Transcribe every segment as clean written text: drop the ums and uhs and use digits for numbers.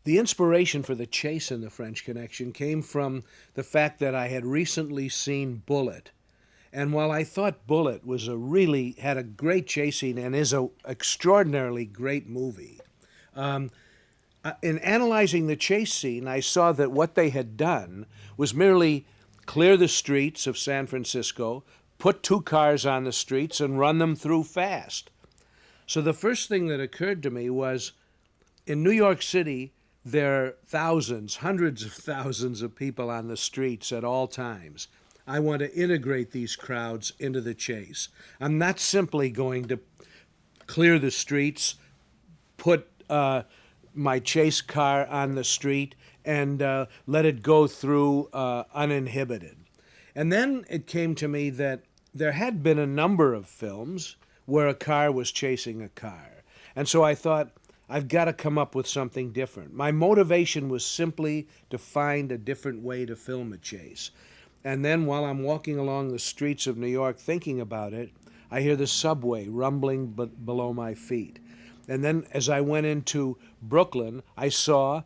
The inspiration for the chase in The French Connection came from the fact that I had recently seen Bullet. And while I thought Bullet had a great chase scene and is a extraordinarily great movie, in analyzing the chase scene, I saw that what they had done was merely clear the streets of San Francisco, put two cars on the streets, and run them through fast. So the first thing that occurred to me was in New York City, there are thousands, hundreds of thousands of people on the streets at all times. I want to integrate these crowds into the chase. I'm not simply going to clear the streets, put my chase car on the street, and let it go through uninhibited. And then it came to me that there had been a number of films where a car was chasing a car. And so I thought, I've got to come up with something different. My motivation was simply to find a different way to film a chase. And then while I'm walking along the streets of New York thinking about it, I hear the subway rumbling below my feet. And then as I went into Brooklyn, I saw,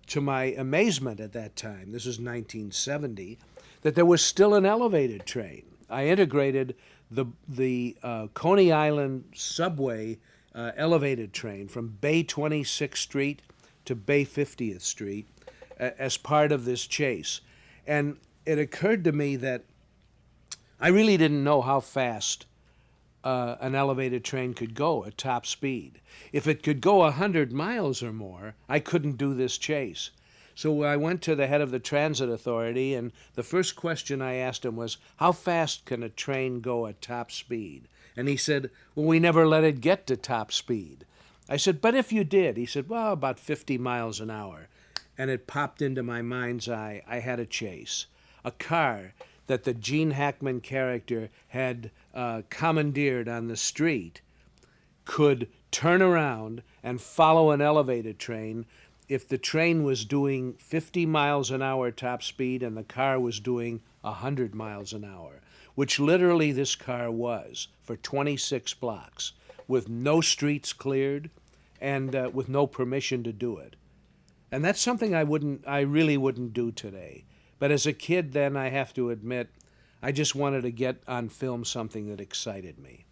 to my amazement at that time, this is 1970, that there was still an elevated train. I integrated the Coney Island subway elevated train from Bay 26th Street to Bay 50th Street as part of this chase. And it occurred to me that I really didn't know how fast an elevated train could go at top speed. If it could go 100 miles or more, I couldn't do this chase. So I went to the head of the transit authority, and the first question I asked him was, how fast can a train go at top speed? And he said, well, we never let it get to top speed. I said, but if you did? He said, well, about 50 miles an hour. And it popped into my mind's eye. I had a chase. A car that the Gene Hackman character had commandeered on the street could turn around and follow an elevated train if the train was doing 50 miles an hour top speed and the car was doing 100 miles an hour, which literally this car was for 26 blocks, with no streets cleared and with no permission to do it. And that's something I really wouldn't do today. But as a kid then, I have to admit, I just wanted to get on film something that excited me.